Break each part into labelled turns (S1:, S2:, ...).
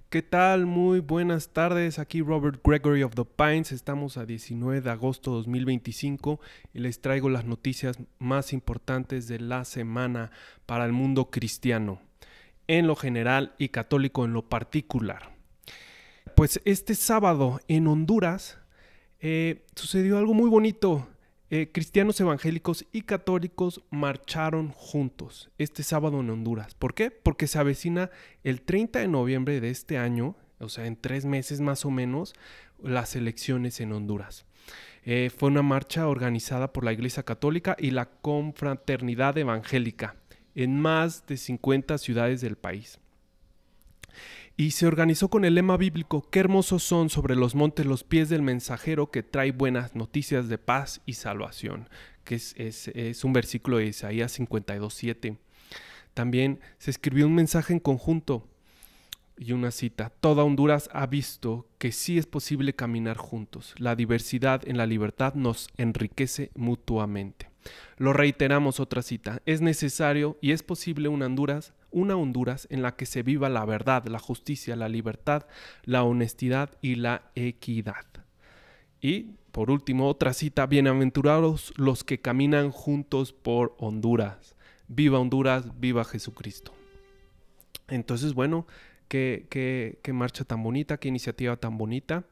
S1: ¿Qué tal? Muy buenas tardes. Aquí Robert Gregory of the Pines. Estamos a 19 de agosto de 2025 y les traigo las noticias más importantes de la semana para el mundo cristiano, en lo general y católico en lo particular. Pues este sábado en Honduras sucedió algo muy bonito. Cristianos evangélicos y católicos marcharon juntos este sábado en Honduras. ¿Por qué? Porque se avecina el 30 de noviembre de este año, o sea, en 3 meses más o menos, las elecciones en Honduras. Fue una marcha organizada por la Iglesia Católica y la Confraternidad Evangélica en más de 50 ciudades del país. Y se organizó con el lema bíblico: qué hermosos son sobre los montes los pies del mensajero que trae buenas noticias de paz y salvación, que es un versículo de Isaías 52:7. También se escribió un mensaje en conjunto y una cita: toda Honduras ha visto que sí es posible caminar juntos. La diversidad en la libertad nos enriquece mutuamente. Lo reiteramos, otra cita: es necesario y es posible una Honduras en la que se viva la verdad, la justicia, la libertad, la honestidad y la equidad. Y, por último, otra cita: bienaventurados los que caminan juntos por Honduras. Viva Honduras, viva Jesucristo. Entonces, bueno, qué marcha tan bonita, qué iniciativa tan bonita.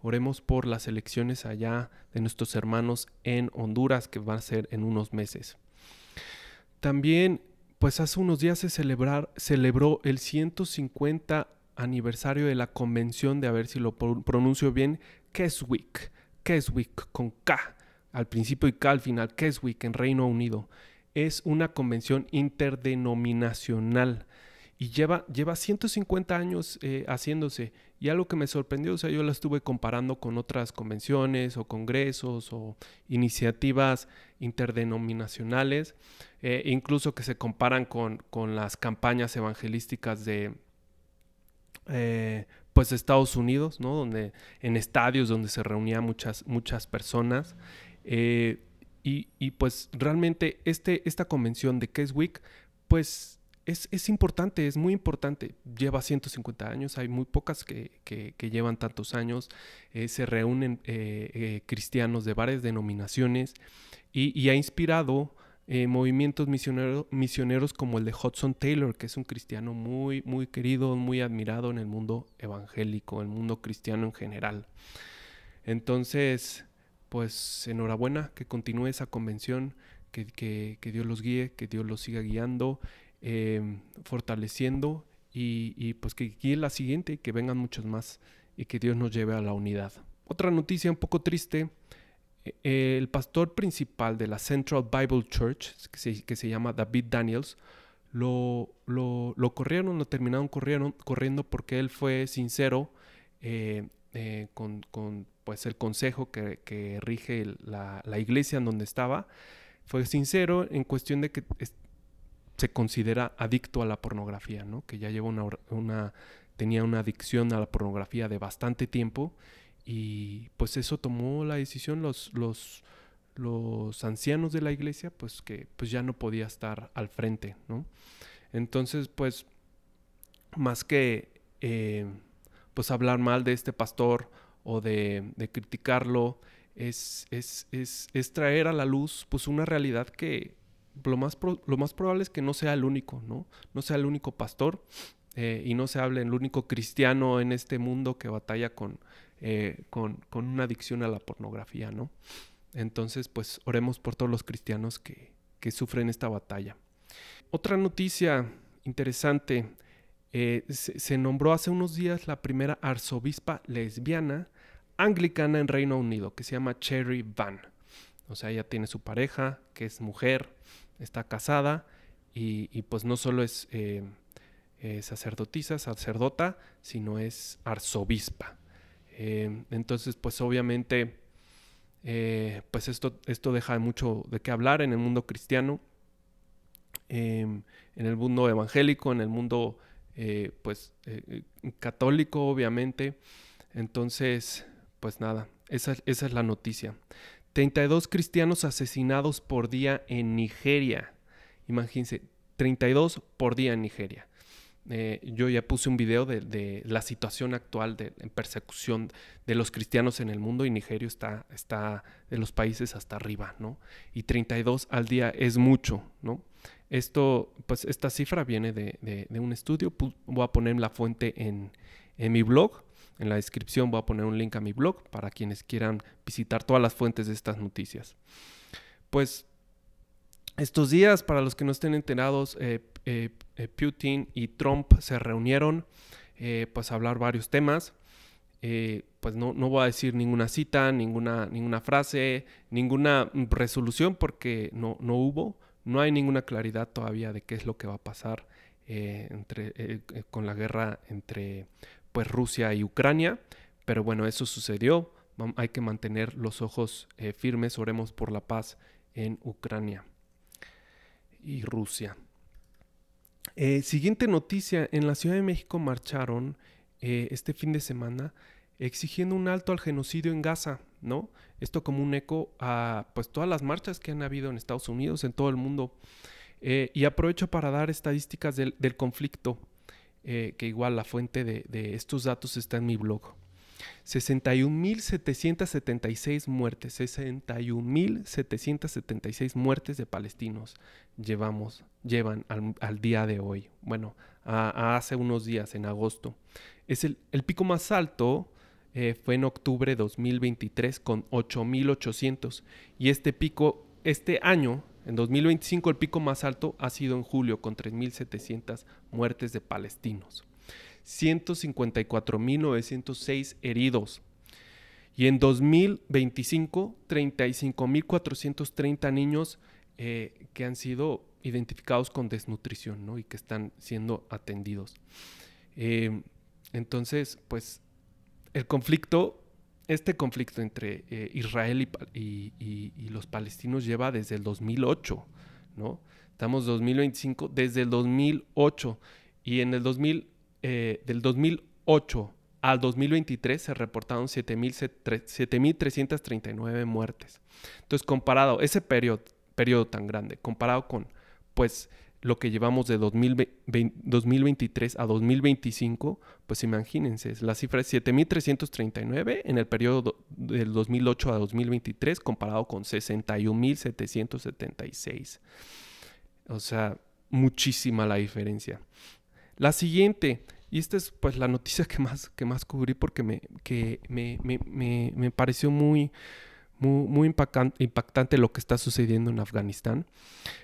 S1: Oremos por las elecciones allá de nuestros hermanos en Honduras, que van a ser en unos meses. También, pues hace unos días se celebró el 150 aniversario de la convención, de, a ver si lo pronuncio bien, Keswick con K al principio y K al final, Keswick en Reino Unido. Es una convención interdenominacional y lleva 150 años haciéndose. Y algo que me sorprendió, o sea, yo la estuve comparando con otras convenciones o congresos o iniciativas interdenominacionales, incluso que se comparan con las campañas evangelísticas de pues Estados Unidos, ¿no? Donde en estadios donde se reunían muchas personas. Y pues realmente esta convención de Keswick, pues es importante, es muy importante. Lleva 150 años, hay muy pocas que llevan tantos años. Se reúnen cristianos de varias denominaciones y ha inspirado movimientos misioneros como el de Hudson Taylor, que es un cristiano muy, muy querido, muy admirado en el mundo evangélico, en el mundo cristiano en general. Entonces, pues enhorabuena, que continúe esa convención, que Dios los guíe, que Dios los siga guiando, fortaleciendo y pues que guíe la siguiente y que vengan muchos más y que Dios nos lleve a la unidad. Otra noticia un poco triste: el pastor principal de la Central Bible Church, que se llama David Daniels, lo corrieron, lo terminaron corriendo porque él fue sincero con pues el consejo que rige la iglesia en donde estaba. Fue sincero en cuestión de que se considera adicto a la pornografía, ¿no? Que ya lleva tenía una adicción a la pornografía de bastante tiempo. Y pues eso tomó la decisión los ancianos de la iglesia, pues que pues ya no podía estar al frente, ¿no? Entonces, pues más que pues hablar mal de este pastor o de criticarlo, es traer a la luz pues una realidad que lo más probable es que no sea el único, ¿no? No sea el único pastor y no se hable el único cristiano en este mundo que batalla con una adicción a la pornografía, ¿no? Entonces, pues oremos por todos los cristianos que sufren esta batalla. Otra noticia interesante: se nombró hace unos días la primera arzobispa lesbiana anglicana en Reino Unido, que se llama Cherry Van. O sea, ella tiene su pareja, que es mujer, está casada y pues no solo es sacerdota, sino es arzobispa. Entonces, pues obviamente, pues esto deja mucho de qué hablar en el mundo cristiano, en el mundo evangélico, en el mundo católico, obviamente. Entonces, pues nada, esa es la noticia. 32 cristianos asesinados por día en Nigeria. Imagínense, 32 por día en Nigeria. Yo ya puse un video de la situación actual en persecución de los cristianos en el mundo, y Nigeria está de los países hasta arriba, ¿no? Y 32 al día es mucho, ¿no? Esta cifra viene de un estudio. Voy a poner la fuente en mi blog. En la descripción voy a poner un link a mi blog para quienes quieran visitar todas las fuentes de estas noticias. Pues estos días, para los que no estén enterados, Putin y Trump se reunieron pues a hablar varios temas. Pues no voy a decir ninguna cita, ninguna frase, ninguna resolución, porque no hubo. No hay ninguna claridad todavía de qué es lo que va a pasar con la guerra entre pues Rusia y Ucrania. Pero bueno, eso sucedió. Hay que mantener los ojos firmes. Oremos por la paz en Ucrania y Rusia. Siguiente noticia: en la Ciudad de México marcharon este fin de semana exigiendo un alto al genocidio en Gaza, ¿no? Esto como un eco a pues todas las marchas que han habido en Estados Unidos, en todo el mundo. Y aprovecho para dar estadísticas del conflicto, que igual la fuente de estos datos está en mi blog. 61.776 muertes, 61.776 muertes de palestinos llevan al día de hoy. Bueno, hace unos días, en agosto. Es el pico más alto fue en octubre de 2023 con 8.800. Y este año, en 2025, el pico más alto ha sido en julio con 3.700 muertes de palestinos. 154.906 heridos. Y en 2025, 35.430 niños que han sido identificados con desnutrición, ¿no? Y que están siendo atendidos. Entonces, pues, este conflicto entre Israel y los palestinos lleva desde el 2008, ¿no? Estamos en 2025, desde el 2008. Y en el del 2008 al 2023 se reportaron 7.339 muertes. Entonces, comparado ese periodo tan grande, comparado con pues lo que llevamos de 2023 a 2025, pues imagínense, la cifra es 7.339 en el periodo del 2008 a 2023, comparado con 61.776. O sea, muchísima la diferencia. La siguiente, y esta es pues la noticia que más cubrí, porque me pareció muy impactante lo que está sucediendo en Afganistán.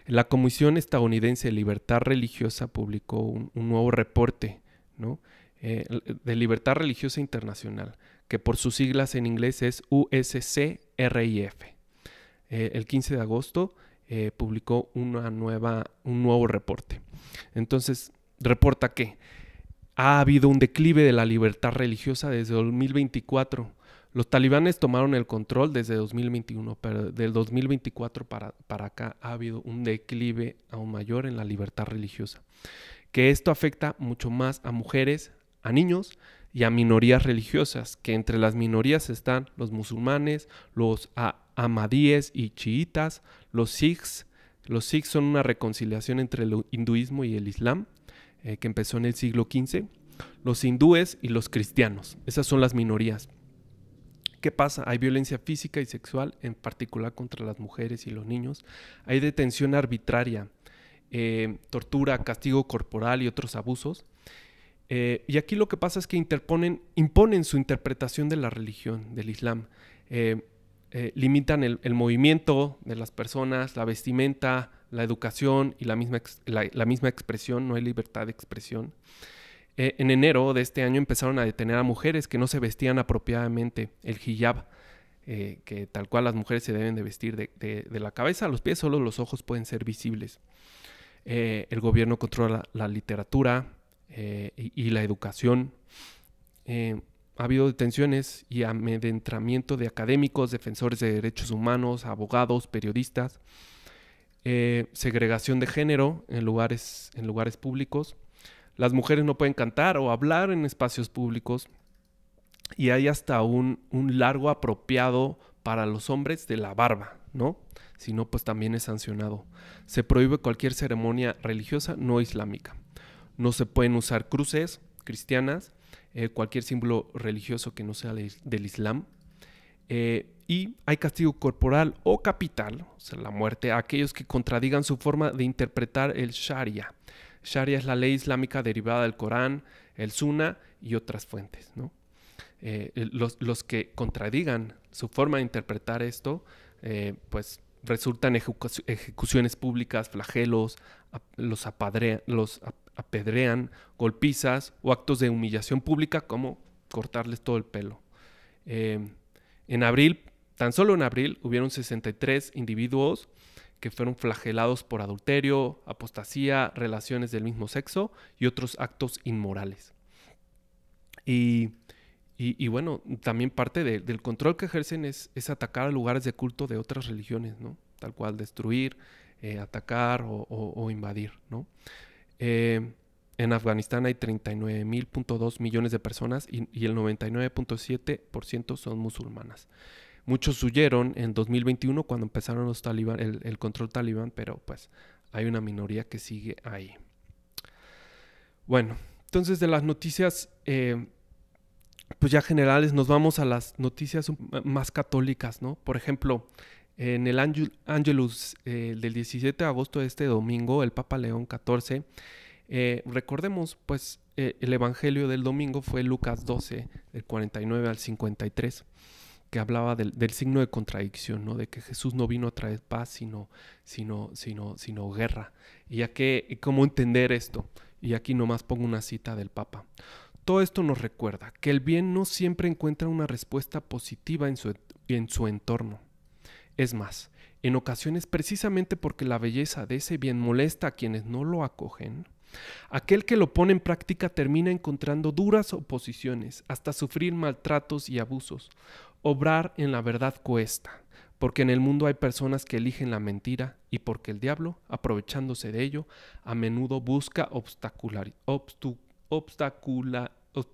S1: La Comisión Estadounidense de Libertad Religiosa publicó un nuevo reporte, ¿no? De Libertad Religiosa Internacional, que por sus siglas en inglés es USCRIF. El 15 de agosto publicó un nuevo reporte. Entonces, reporta que ha habido un declive de la libertad religiosa desde 2024. Los talibanes tomaron el control desde 2021, pero del 2024 para acá ha habido un declive aún mayor en la libertad religiosa. Que esto afecta mucho más a mujeres, a niños y a minorías religiosas, que entre las minorías están los musulmanes, los ahmadíes y chiitas, los sikhs. Los sikhs son una reconciliación entre el hinduismo y el islam, que empezó en el siglo XV, los hindúes y los cristianos. Esas son las minorías. ¿Qué pasa? Hay violencia física y sexual, en particular contra las mujeres y los niños. Hay detención arbitraria, tortura, castigo corporal y otros abusos. Y aquí lo que pasa es que imponen su interpretación de la religión, del Islam. Limitan el movimiento de las personas, la vestimenta, la educación y la misma expresión. No hay libertad de expresión. En enero de este año empezaron a detener a mujeres que no se vestían apropiadamente, el hijab, que tal cual las mujeres se deben de vestir de la cabeza a los pies, solo los ojos pueden ser visibles. El gobierno controla la literatura y la educación. Ha habido detenciones y amedrentamiento de académicos, defensores de derechos humanos, abogados, periodistas. Segregación de género en lugares públicos. Las mujeres no pueden cantar o hablar en espacios públicos. Y hay hasta un largo apropiado para los hombres de la barba, ¿no? Si no, pues también es sancionado. Se prohíbe cualquier ceremonia religiosa no islámica. no se pueden usar cruces cristianas, cualquier símbolo religioso que no sea del Islam. Y hay castigo corporal o capital, o sea, la muerte, a aquellos que contradigan su forma de interpretar el Sharia. Sharia es la ley islámica derivada del Corán, el Sunna y otras fuentes, ¿no? Los que contradigan su forma de interpretar esto, pues resultan ejecuciones públicas, flagelos, los apedrean, golpizas o actos de humillación pública como cortarles todo el pelo. En abril, tan solo en abril, hubieron 63 individuos que fueron flagelados por adulterio, apostasía, relaciones del mismo sexo y otros actos inmorales. Y bueno, también parte del control que ejercen es atacar a lugares de culto de otras religiones, ¿no? Tal cual, destruir, atacar o invadir, ¿no? En Afganistán hay 39.2 millones de personas y el 99.7% son musulmanas. Muchos huyeron en 2021 cuando empezaron los talibán, el control talibán, pero pues hay una minoría que sigue ahí. Bueno, entonces de las noticias pues ya generales nos vamos a las noticias más católicas, ¿no? Por ejemplo, en el Angelus del 17 de agosto de este domingo, el Papa León XIV, recordemos, pues el Evangelio del domingo fue Lucas 12, del 49 al 53, que hablaba del signo de contradicción, ¿no? De que Jesús no vino a traer paz, sino guerra. ¿Y cómo entender esto? Y aquí nomás pongo una cita del Papa. Todo esto nos recuerda que el bien no siempre encuentra una respuesta positiva en su entorno. Es más, en ocasiones precisamente porque la belleza de ese bien molesta a quienes no lo acogen, aquel que lo pone en práctica termina encontrando duras oposiciones, hasta sufrir maltratos y abusos. Obrar en la verdad cuesta, porque en el mundo hay personas que eligen la mentira y porque el diablo, aprovechándose de ello, a menudo busca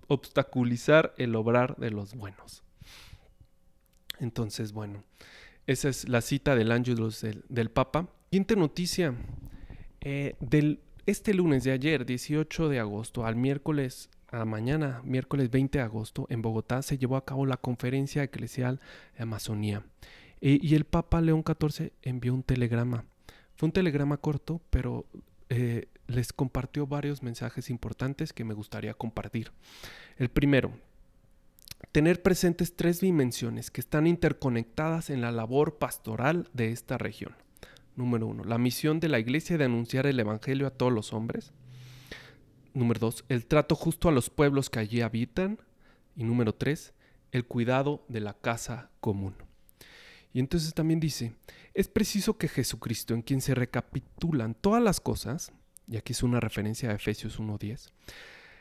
S1: obstaculizar el obrar de los buenos. Entonces, bueno, esa es la cita del Angelus del Papa. Siguiente noticia, este lunes de ayer, 18 de agosto, al miércoles a mañana, miércoles 20 de agosto, en Bogotá se llevó a cabo la Conferencia Eclesial de Amazonía. Y el Papa León XIV envió un telegrama. Fue un telegrama corto, pero les compartió varios mensajes importantes que me gustaría compartir. El primero, tener presentes 3 dimensiones que están interconectadas en la labor pastoral de esta región. Número 1, la misión de la Iglesia de anunciar el Evangelio a todos los hombres. Número 2, el trato justo a los pueblos que allí habitan. Y número 3, el cuidado de la casa común. Y entonces también dice, es preciso que Jesucristo, en quien se recapitulan todas las cosas, y aquí es una referencia a Efesios 1:10,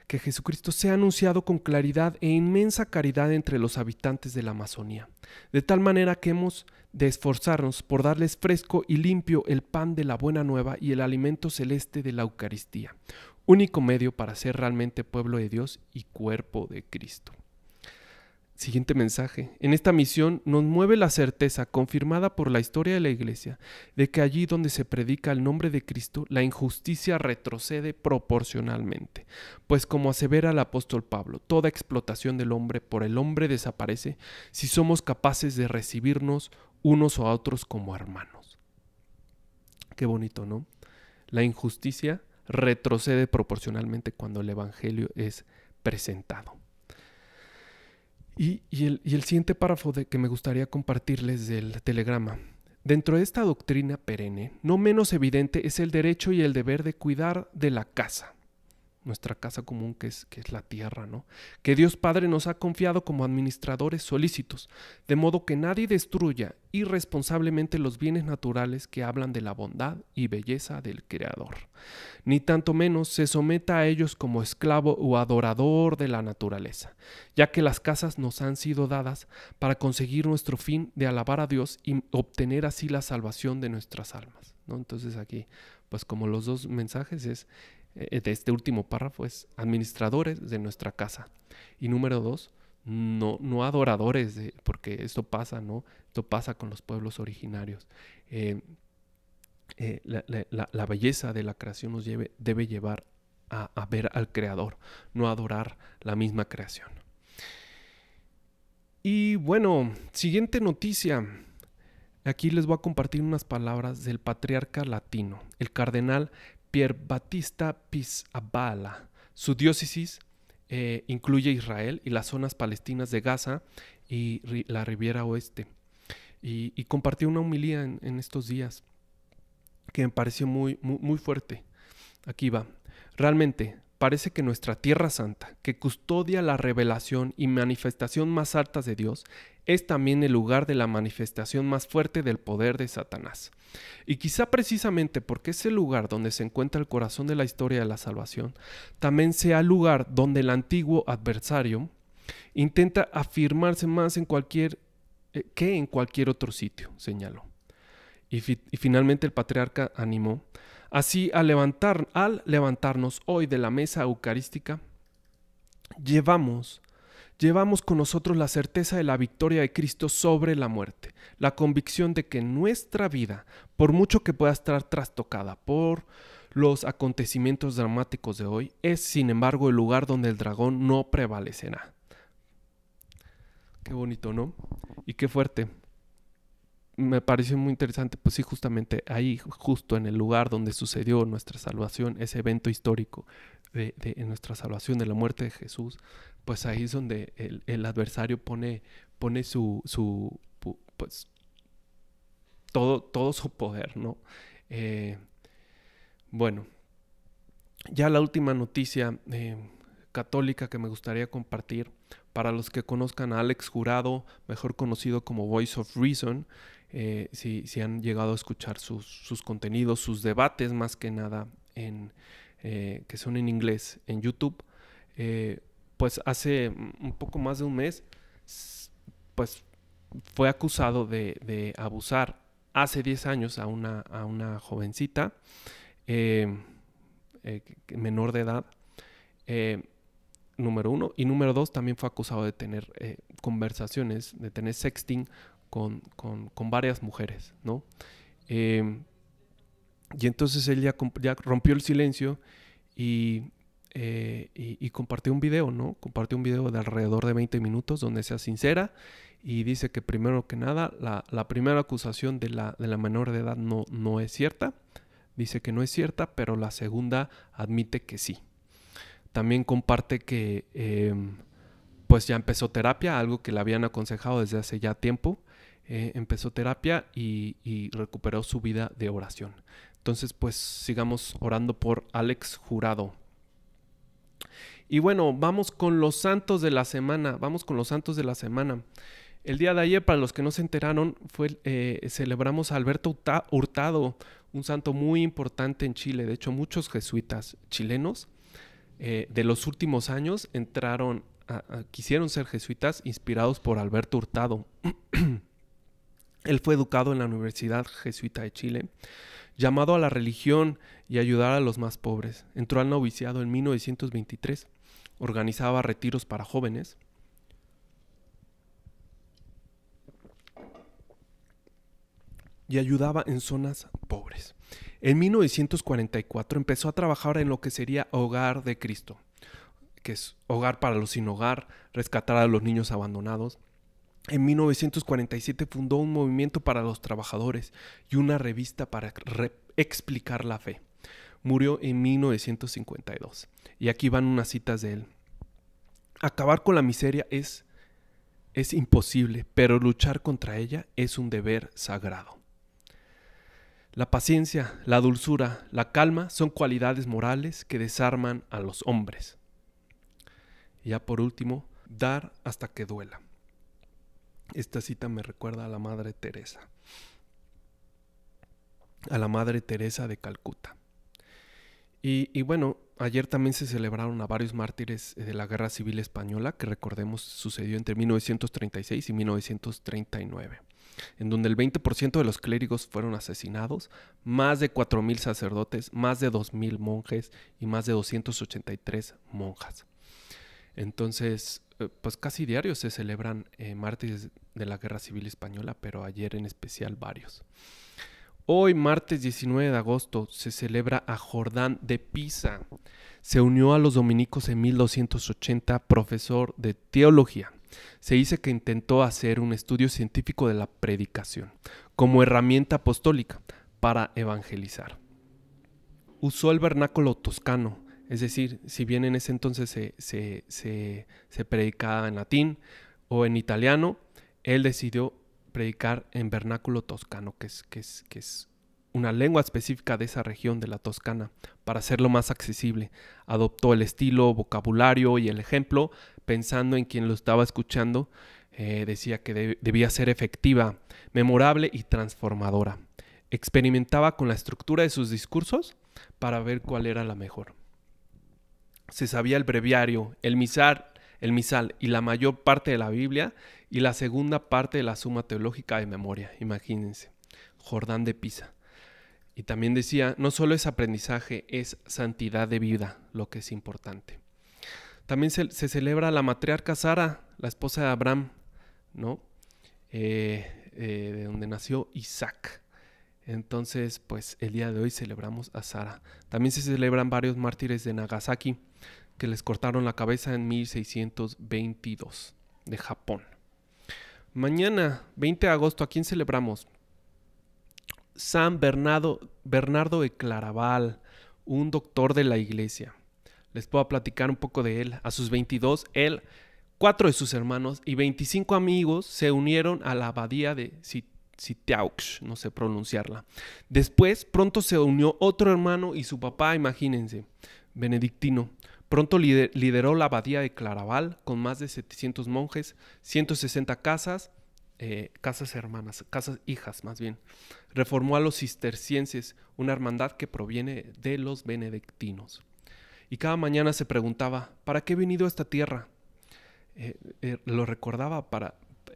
S1: que Jesucristo sea anunciado con claridad e inmensa caridad entre los habitantes de la Amazonía, de tal manera que hemos de esforzarnos por darles fresco y limpio el pan de la buena nueva y el alimento celeste de la Eucaristía, único medio para ser realmente pueblo de Dios y cuerpo de Cristo. Siguiente mensaje. En esta misión nos mueve la certeza, confirmada por la historia de la Iglesia, de que allí donde se predica el nombre de Cristo, la injusticia retrocede proporcionalmente. Pues como asevera el apóstol Pablo, toda explotación del hombre por el hombre desaparece si somos capaces de recibirnos unos a otros como hermanos. Qué bonito, ¿no? La injusticia retrocede proporcionalmente cuando el Evangelio es presentado. Y el siguiente párrafo que me gustaría compartirles del telegrama. Dentro de esta doctrina perenne, no menos evidente es el derecho y el deber de cuidar de la casa, nuestra casa común que es la tierra, ¿no? Que Dios Padre nos ha confiado como administradores solícitos, de modo que nadie destruya irresponsablemente los bienes naturales que hablan de la bondad y belleza del Creador, ni tanto menos se someta a ellos como esclavo o adorador de la naturaleza, ya que las casas nos han sido dadas para conseguir nuestro fin de alabar a Dios y obtener así la salvación de nuestras almas, ¿no? Entonces aquí, pues como los dos mensajes de este último párrafo es administradores de nuestra casa. Y número 2, no adoradores, porque esto pasa, ¿no? Esto pasa con los pueblos originarios. La belleza de la creación nos debe llevar a ver al Creador, no a adorar la misma creación. Y bueno, siguiente noticia. Aquí les voy a compartir unas palabras del patriarca latino, el cardenal Pier Battista Pizzaballa. Su diócesis incluye Israel y las zonas palestinas de Gaza y la Riviera Oeste. Y compartió una homilía en estos días que me pareció muy fuerte. Aquí va. Realmente parece que nuestra Tierra Santa, que custodia la revelación y manifestación más altas de Dios, es también el lugar de la manifestación más fuerte del poder de Satanás. Y quizá precisamente porque es el lugar donde se encuentra el corazón de la historia de la salvación, también sea el lugar donde el antiguo adversario intenta afirmarse más que en cualquier otro sitio, señaló. Y finalmente el patriarca animó: así, al levantarnos hoy de la mesa eucarística, llevamos con nosotros la certeza de la victoria de Cristo sobre la muerte, la convicción de que nuestra vida, por mucho que pueda estar trastocada por los acontecimientos dramáticos de hoy, es sin embargo el lugar donde el dragón no prevalecerá. Qué bonito, ¿no? Y qué fuerte. Me pareció muy interesante, pues sí, justamente ahí, justo en el lugar donde sucedió nuestra salvación, ese evento histórico de nuestra salvación, de la muerte de Jesús, pues ahí es donde el adversario pone pues, todo su poder, ¿no? Bueno, ya la última noticia católica que me gustaría compartir, para los que conozcan a Alex Jurado, mejor conocido como Voice of Reason, si han llegado a escuchar sus contenidos, sus debates más que nada, que son en inglés en YouTube, pues hace un poco más de un mes, pues fue acusado de abusar hace 10 años a una jovencita menor de edad, número uno. Y número dos, también fue acusado de tener conversaciones, de tener sexting con varias mujeres, ¿no? Y entonces él ya rompió el silencio y compartió un video, ¿no? Compartió un video de alrededor de 20 minutos donde sea sincera y dice que primero que nada la primera acusación de la menor de edad no es cierta. Dice que no es cierta, pero la segunda admite que sí. También comparte que pues ya empezó terapia, algo que le habían aconsejado desde hace ya tiempo. Empezó terapia y recuperó su vida de oración. Entonces, pues sigamos orando por Alex Jurado. Y bueno, vamos con los santos de la semana. El día de ayer, para los que no se enteraron, celebramos a Alberto Hurtado, un santo muy importante en Chile. De hecho, muchos jesuitas chilenos de los últimos años quisieron ser jesuitas inspirados por Alberto Hurtado. Él fue educado en la Universidad Jesuita de Chile, llamado a la religión y ayudar a los más pobres. Entró al noviciado en 1923, organizaba retiros para jóvenes y ayudaba en zonas pobres. En 1944 empezó a trabajar en lo que sería Hogar de Cristo, que es hogar para los sin hogar, rescatar a los niños abandonados. En 1947 fundó un movimiento para los trabajadores y una revista para explicar la fe. Murió en 1952. Y aquí van unas citas de él. Acabar con la miseria es imposible, pero luchar contra ella es un deber sagrado. La paciencia, la dulzura, la calma son cualidades morales que desarman a los hombres. Y ya por último, dar hasta que duela. Esta cita me recuerda a la Madre Teresa. A la Madre Teresa de Calcuta. Y bueno, ayer también se celebraron a varios mártires de la Guerra Civil Española, que recordemos sucedió entre 1936 y 1939, en donde el 20% de los clérigos fueron asesinados, más de 4,000 sacerdotes, más de 2,000 monjes y más de 283 monjas. Entonces, pues casi diario se celebran mártires de la Guerra Civil Española, pero ayer en especial varios. Hoy, martes 19 de agosto, se celebra a Jordán de Pisa. Se unió a los dominicos en 1280, profesor de teología. Se dice que intentó hacer un estudio científico de la predicación como herramienta apostólica para evangelizar. Usó el vernáculo toscano, es decir, si bien en ese entonces se predicaba en latín o en italiano, él decidió predicar en vernáculo toscano, que es una lengua específica de esa región de la Toscana, para hacerlo más accesible. Adoptó el estilo, vocabulario y el ejemplo, pensando en quien lo estaba escuchando. Decía que debía ser efectiva, memorable y transformadora. Experimentaba con la estructura de sus discursos para ver cuál era la mejor. Se sabía el breviario, el misal y la mayor parte de la Biblia y la segunda parte de la Suma Teológica de memoria. Imagínense, Jordán de Pisa. Y también decía, no solo es aprendizaje, es santidad de vida, lo que es importante. También se celebra la matriarca Sara, la esposa de Abraham, ¿no? De donde nació Isaac. Entonces, pues el día de hoy celebramos a Sara. También se celebran varios mártires de Nagasaki que les cortaron la cabeza en 1622 de Japón. Mañana, 20 de agosto, ¿a quién celebramos? San Bernardo de Claraval, un doctor de la iglesia. Les puedo platicar un poco de él. A sus 22, él, 4 de sus hermanos y 25 amigos se unieron a la abadía de Citeaux, no sé pronunciarla. Después, pronto se unió otro hermano y su papá, imagínense, benedictino. Pronto lideró la abadía de Claraval con más de 700 monjes, 160 casas hijas más bien. Reformó a los cistercienses, una hermandad que proviene de los benedictinos. Y cada mañana se preguntaba, ¿para qué he venido a esta tierra? Lo recordaba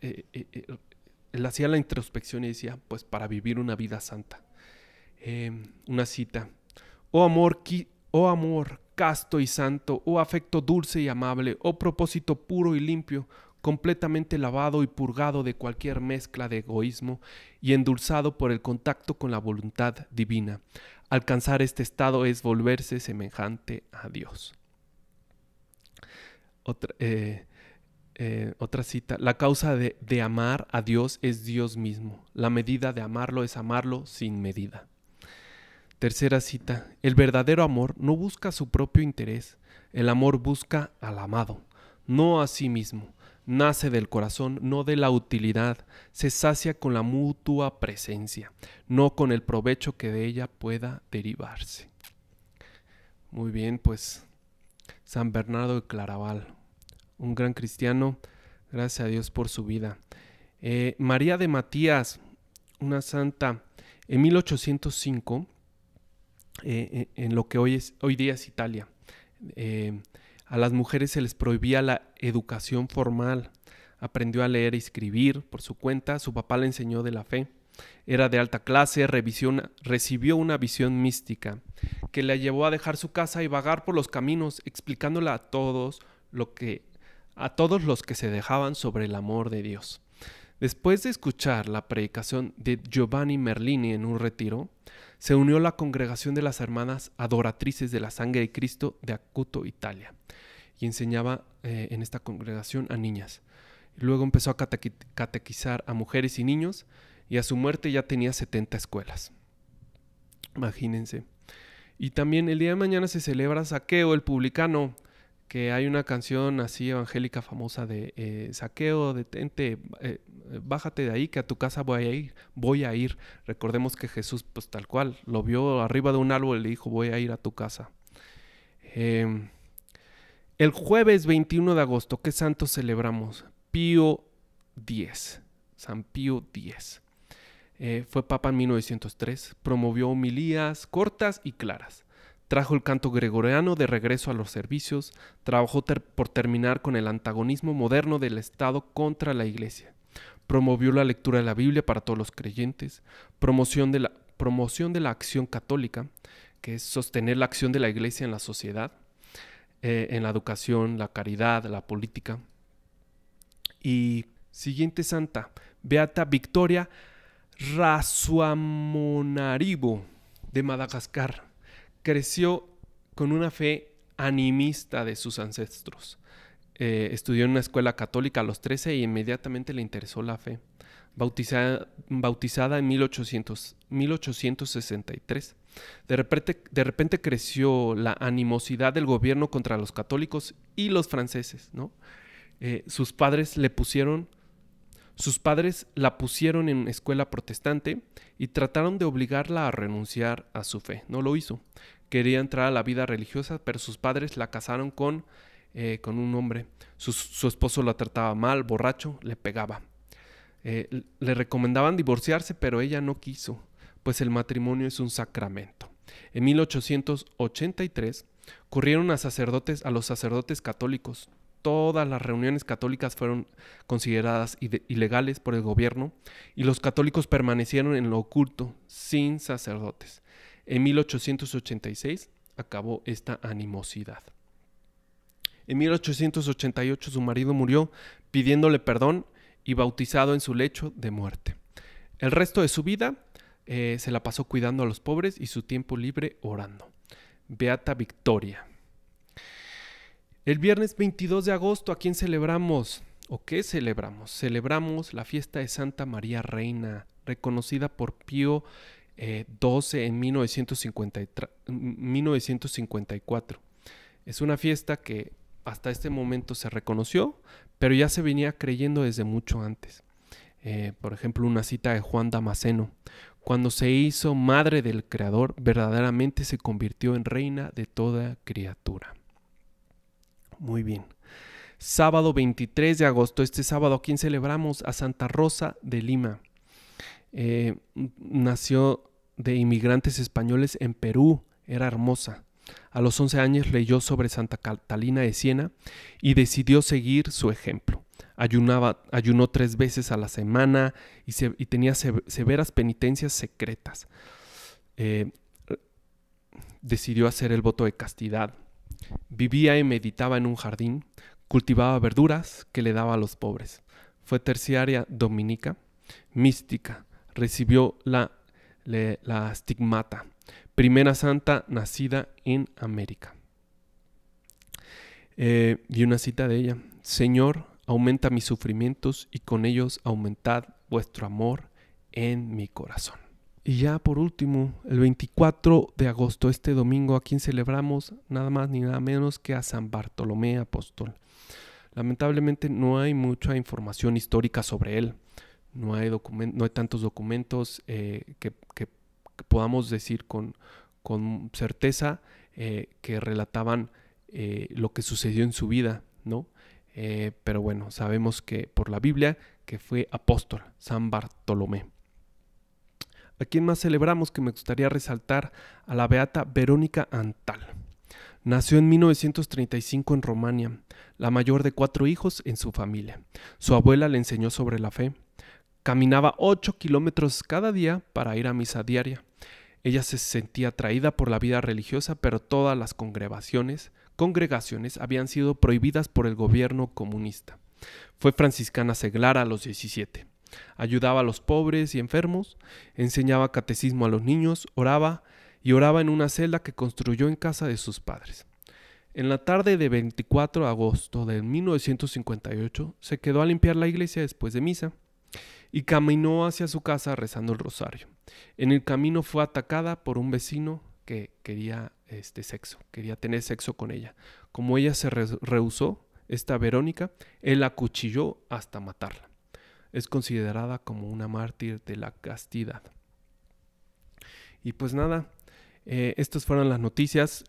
S1: él hacía la introspección y decía, pues para vivir una vida santa. Una cita. Oh amor casto y santo, oh afecto dulce y amable, oh propósito puro y limpio, completamente lavado y purgado de cualquier mezcla de egoísmo y endulzado por el contacto con la voluntad divina. Alcanzar este estado es volverse semejante a Dios. Otra cita. La causa de amar a Dios es Dios mismo. La medida de amarlo es amarlo sin medida. Tercera cita. El verdadero amor no busca su propio interés. El amor busca al amado, no a sí mismo. Nace del corazón, no de la utilidad. Se sacia con la mutua presencia, no con el provecho que de ella pueda derivarse. Muy bien, pues San Bernardo de Claraval, un gran cristiano, gracias a Dios por su vida. María de Matías, una santa, en 1805, en lo que hoy día es Italia, a las mujeres se les prohibía la educación formal. Aprendió a leer y escribir por su cuenta. Su papá le enseñó de la fe. Era de alta clase, recibió una visión mística que la llevó a dejar su casa y vagar por los caminos, explicándole a todos los que se dejaban sobre el amor de Dios. Después de escuchar la predicación de Giovanni Merlini en un retiro, se unió a la congregación de las hermanas adoratrices de la sangre de Cristo de Acuto, Italia, y enseñaba en esta congregación a niñas. Luego empezó a catequizar a mujeres y niños, y a su muerte ya tenía 70 escuelas. Imagínense. Y también el día de mañana se celebra Zaqueo, el publicano, que hay una canción así evangélica famosa de Zaqueo, detente, bájate de ahí, que a tu casa voy a ir. Recordemos que Jesús, pues tal cual, lo vio arriba de un árbol y le dijo, voy a ir a tu casa. El jueves 21 de agosto, ¿qué santo celebramos? Pío X, San Pío X. Fue papa en 1903, promovió homilías cortas y claras. Trajo el canto gregoriano de regreso a los servicios, trabajó por terminar con el antagonismo moderno del Estado contra la Iglesia. Promovió la lectura de la Biblia para todos los creyentes, promoción de la acción católica, que es sostener la acción de la Iglesia en la sociedad, en la educación, la caridad, la política. Y siguiente santa, Beata Victoria Rasuamonaribo de Madagascar creció con una fe animista de sus ancestros. Estudió en una escuela católica a los 13 y inmediatamente le interesó la fe. Bautizada en 1863. De repente creció la animosidad del gobierno contra los católicos y los franceses, ¿no? Sus padres la pusieron en escuela protestante y trataron de obligarla a renunciar a su fe. No lo hizo. Quería entrar a la vida religiosa, pero sus padres la casaron con un hombre. Su esposo la trataba mal, borracho, le pegaba. Le recomendaban divorciarse, pero ella no quiso, pues el matrimonio es un sacramento. En 1883 corrieron a los sacerdotes católicos. Todas las reuniones católicas fueron consideradas ilegales por el gobierno y los católicos permanecieron en lo oculto, sin sacerdotes. En 1886 acabó esta animosidad. En 1888 su marido murió pidiéndole perdón y bautizado en su lecho de muerte. El resto de su vida se la pasó cuidando a los pobres y su tiempo libre orando. Beata Victoria. El viernes 22 de agosto, ¿a quién celebramos? ¿O qué celebramos? Celebramos la fiesta de Santa María Reina, reconocida por Pío XII en 1954. Es una fiesta que hasta este momento se reconoció, pero ya se venía creyendo desde mucho antes. Por ejemplo, una cita de Juan Damasceno. Cuando se hizo madre del Creador, verdaderamente se convirtió en reina de toda criatura. Muy bien. Sábado 23 de agosto. Este sábado, ¿a quién celebramos? A Santa Rosa de Lima. Nació de inmigrantes españoles en Perú. Era hermosa. A los 11 años leyó sobre Santa Catalina de Siena y decidió seguir su ejemplo. Ayunó 3 veces a la semana y tenía severas penitencias secretas. Decidió hacer el voto de castidad. Vivía y meditaba en un jardín, cultivaba verduras que le daba a los pobres. Fue terciaria dominica, mística, recibió la stigmata, primera santa nacida en América. Y una cita de ella: Señor, aumenta mis sufrimientos y con ellos aumentad vuestro amor en mi corazón. Y ya por último, el 24 de agosto, este domingo, ¿a quién celebramos? Nada más ni nada menos que a San Bartolomé Apóstol. Lamentablemente no hay mucha información histórica sobre él. No hay tantos documentos que podamos decir con certeza que relataban lo que sucedió en su vida, ¿no? Pero bueno, sabemos que por la Biblia que fue apóstol, San Bartolomé. ¿A quién más celebramos? Que me gustaría resaltar a la beata Verónica Antal. Nació en 1935 en Rumania, la mayor de 4 hijos en su familia. Su abuela le enseñó sobre la fe. Caminaba 8 kilómetros cada día para ir a misa diaria. Ella se sentía atraída por la vida religiosa, pero todas las congregaciones habían sido prohibidas por el gobierno comunista. Fue franciscana seglar a los 17. Ayudaba a los pobres y enfermos, enseñaba catecismo a los niños, oraba en una celda que construyó en casa de sus padres. En la tarde de 24 de agosto de 1958 se quedó a limpiar la iglesia después de misa y caminó hacia su casa rezando el rosario. En el camino fue atacada por un vecino que quería quería tener sexo con ella. Como ella se rehusó, esta Verónica, él la acuchilló hasta matarla. Es considerada como una mártir de la castidad. Y pues nada, estas fueron las noticias.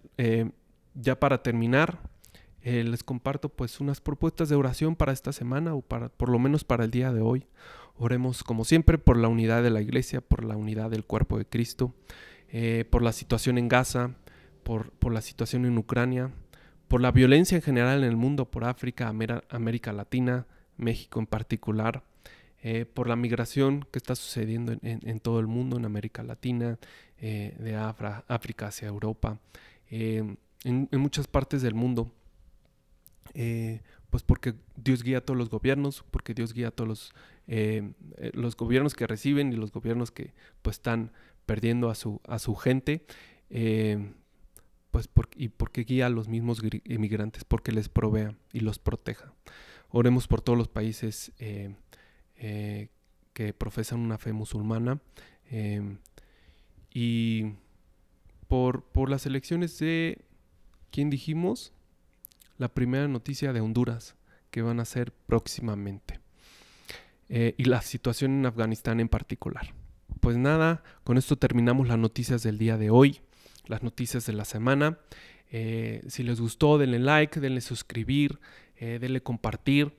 S1: Ya para terminar, les comparto pues unas propuestas de oración para esta semana, o por lo menos para el día de hoy. Oremos como siempre por la unidad de la iglesia, por la unidad del cuerpo de Cristo, por la situación en Gaza, por la situación en Ucrania, por la violencia en general en el mundo, por África, América Latina, México en particular, por la migración que está sucediendo en todo el mundo, en América Latina, de África hacia Europa, en muchas partes del mundo, Pues porque Dios guía a todos los gobiernos, porque Dios guía a todos los gobiernos que reciben y los gobiernos que pues están perdiendo a su gente, pues y porque guía a los mismos inmigrantes, porque les provea y los proteja. Oremos por todos los países que profesan una fe musulmana, y por las elecciones de, ¿quién dijimos? La primera noticia de Honduras, que van a ser próximamente. Y la situación en Afganistán en particular. Pues nada, con esto terminamos las noticias del día de hoy, las noticias de la semana. Si les gustó, denle like, denle suscribir, denle compartir,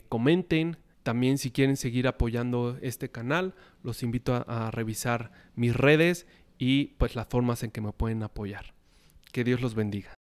S1: comenten. También si quieren seguir apoyando este canal, los invito a revisar mis redes y pues las formas en que me pueden apoyar. Que Dios los bendiga.